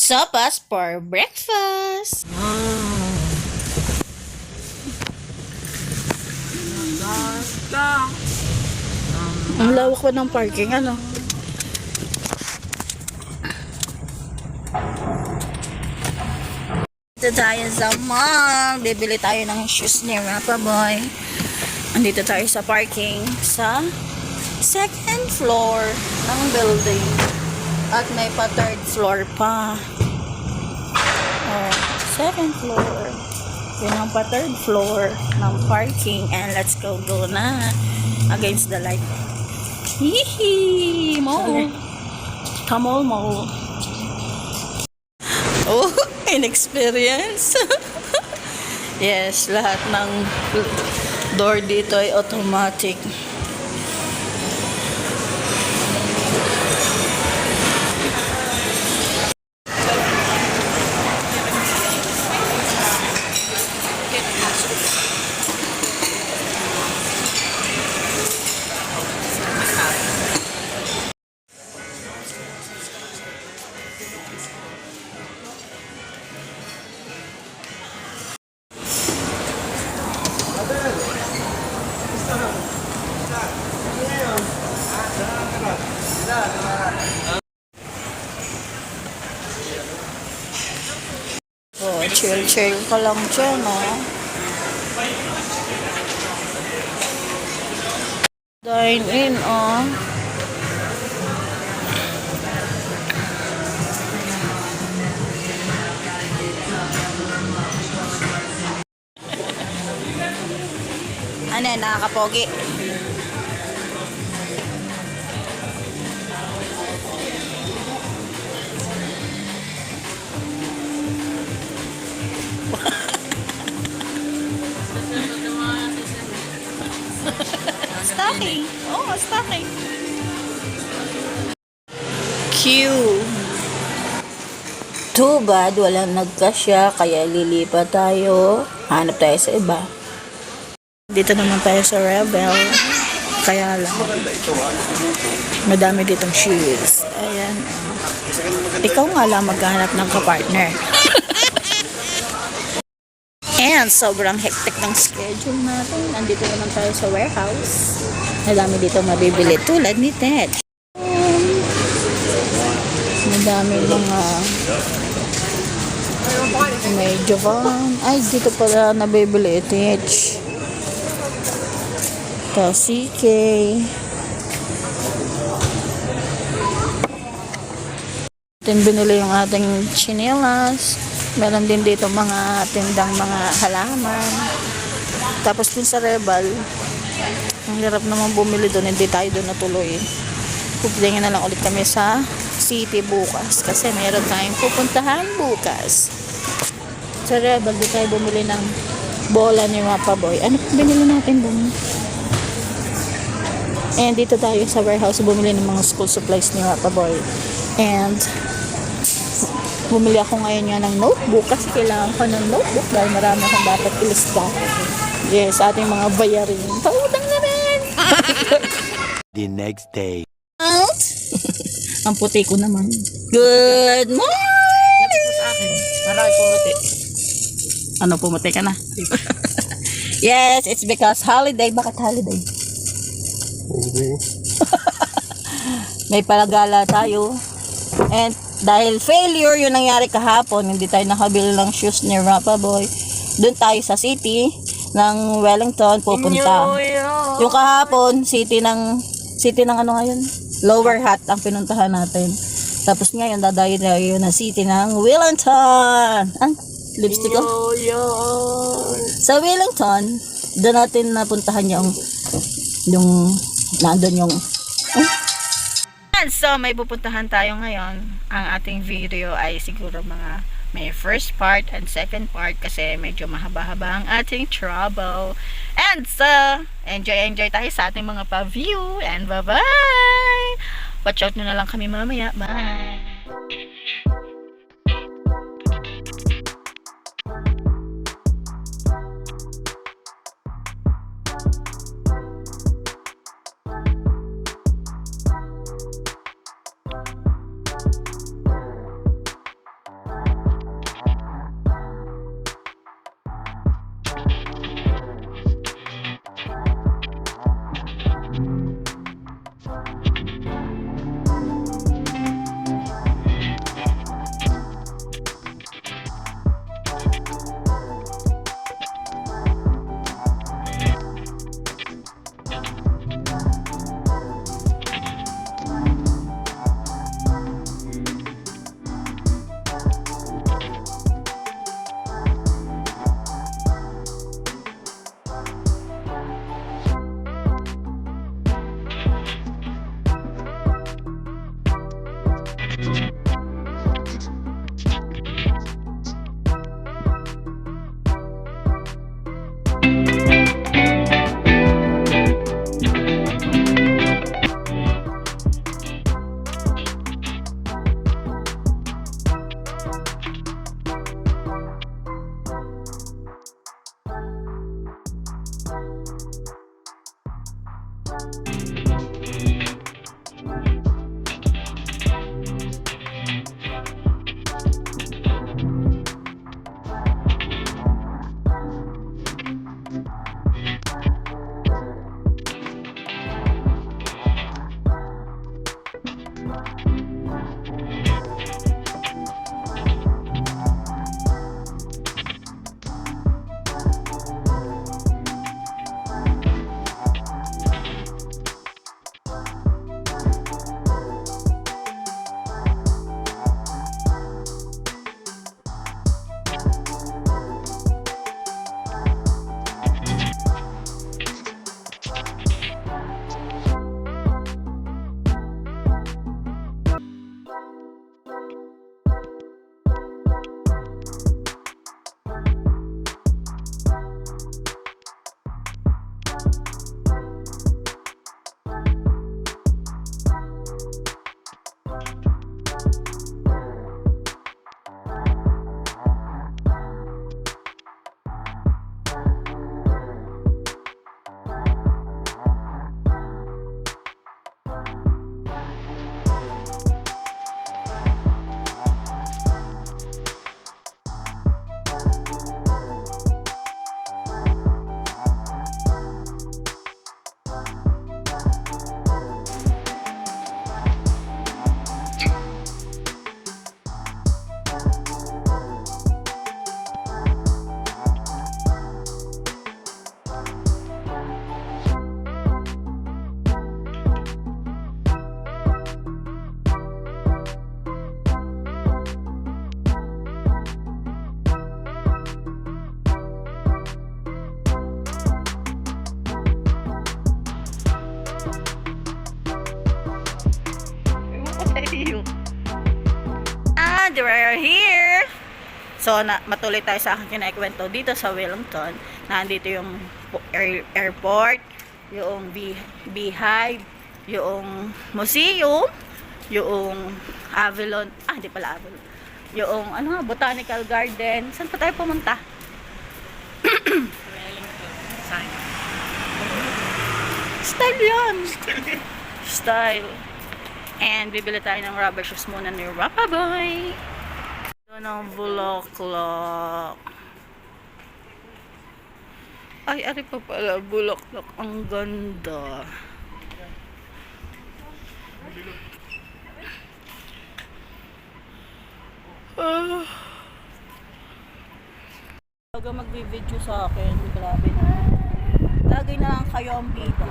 Sopas for breakfast. Ang lawak pa ng parking, ano? Dito tayo sa mall. Bibili tayo ng shoes ni Rappa Boy. Andito tayo sa parking sa second floor ng building. At may pa third floor pa. Oh, second floor. Yun ang pa third floor ng parking. And let's go na. Against the light. Hihi! Mall. Kamol mall. Oh, inexperience. Yes, lahat ng door dito ay automatic. Oh, chill ka lang dyan, oh. Dine in, oh. Ano yan, nakakapogi? Stocking. Oh, stocking. Q. Too bad, walang nagkasya, kaya lilipat tayo. Hanap tayo sa iba. Dito naman tayo sa Rebel. Kaya lang. Madami ditong shoes. Ayan. Ikaw nga lang maghanap ng kapartner. And sobrang hectic ng schedule natin. Nandito naman tayo sa warehouse. Madami dito mabibili tulad ni Ted. Madami mga may Jovan. Ay, dito pala nabibili Ted. CK. Din binili yung ating chinelas. Meron din dito mga tindang mga halaman. Tapos din sa Rebel, ang hirap naman bumili doon, hindi tayo doon natuloy. Pupuntahan na lang ulit kami sa city bukas kasi meron tayong pupuntahan bukas. Sa Rebel, di tayo bumili ng bola ni Rappa Boy. Ano pa binili natin doon? And dito tayo sa warehouse bumili ng mga school supplies ni Rappa Boy. And bumili ako ngayon nga ng notebook kasi kailangan ko ng notebook dahil marami akong dapat ilista. Yes, ating mga bayarin. Pautang na rin! The next day. Out! Ang puti ko naman. Good morning! Sa akin, para ay pumuti. Ano, pumuti ka na? Yes, it's because holiday. Bakit holiday? May palagala tayo. And dahil failure yung nangyari kahapon, hindi tayo nakabili ng shoes ni Rappa Boy. Doon tayo sa city ng Wellington pupunta. Yung kahapon, city ng ano ngayon? Lower Hat ang pinuntahan natin. Tapos ngayon, dadayo tayo na city ng Wellington. Ang lipstick ko? Sa Wellington, doon natin napuntahan yung nandun yung so may pupuntahan tayo ngayon. Ang ating video ay siguro mga may first part and second part kasi medyo mahaba-haba ang ating travel. And so enjoy tayo sa ating mga pa-view and bye-bye. Watch out nyo na lang kami mamaya. Bye. And we're here. So, matuloy tayo sa aking kinaikwento dito sa Wellington. Nandito yung airport, yung Beehive, yung museum, yung Avalon, hindi pala Avalon. Yung Botanical Garden. Saan pa tayo pumunta? Style yan. Style. And bibili tayo ng rubber shoes muna ni Rappa Boy. Ito ng bulaklak. Ay, ari pa pala. Bulaklak. Ang ganda. Huwag mag-video sa akin. Grabe na. Lagay na lang kayo ang bida.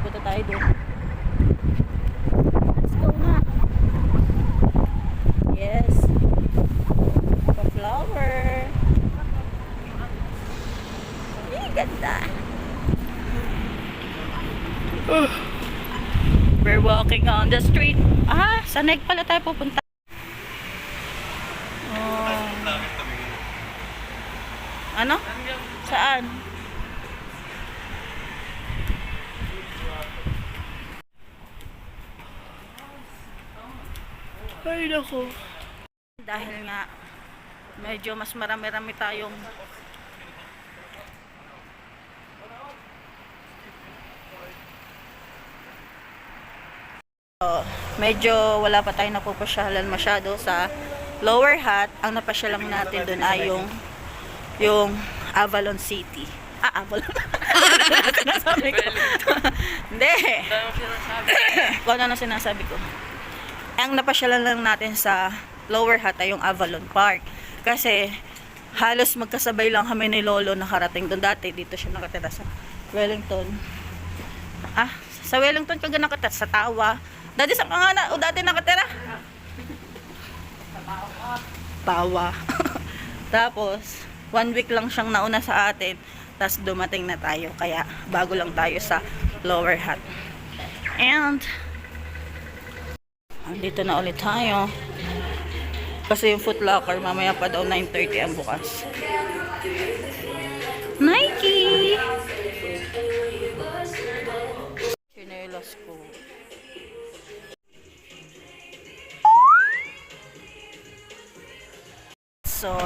Punta tayo doon. Let's go na. Yes. Pa-flower. Ay, ganda. We're walking on the street. Sa Neg pala tayo pupunta. Ano? Saan? Ay, nako. Dahil nga, medyo mas marami-rami tayong medyo wala pa tayong napupasyalan masyado sa Lower Hat. Ang napasyalan natin doon ay yung Avalon City. Avalon. Sinasabi ko. Hindi. Kung ano sinasabi ko. Ang napasyalan lang natin sa Lower Hat ay yung Avalon Park. Kasi halos magkasabay lang kami ni Lolo nakarating doon. Dati dito siya nakatira sa Wellington. Sa Wellington ka nakatira sa Tawa. Dati sa kangana o dati nakatira? Tawa. Tapos 1 week lang siyang nauna sa atin. Tapos dumating na tayo. Kaya bago lang tayo sa Lower Hat. And andito na ulit tayo. Kasi yung Foot Locker mamaya pa daw 9:30 ang bukas. Nike! Chinelas ko. So,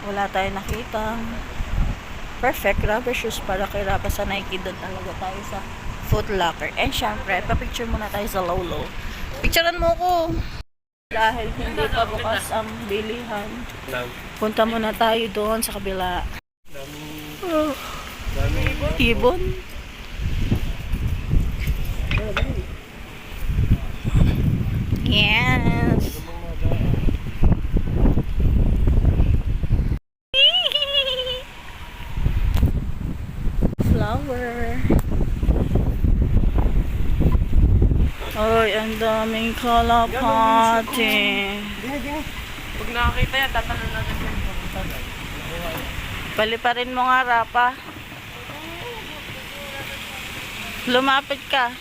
wala tayong nakita. Perfect rubber shoes para kay Rappa sa Nike. Doon talaga tayo sa Foot Locker. And syempre, papicture muna tayo sa Lolo. Picturean mo ko. Dahil hindi pa bukas ang bilihan. Punta muna tayo doon sa kabila. Ibon. Yes. Flower. Ay, ang daming kalapati. Pag nakakita yan, tatanong natin yung Paliparin mo nga, Rappa. Lumapit ka.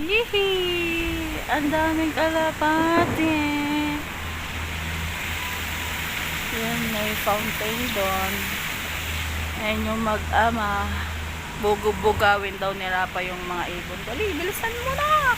Yihi! Ang daming kalapati. Yan, may fountain doon. Ayan yung mag-ama. Bugawin daw ni Rappa yung mga ibon. Dali, bilisan mo na!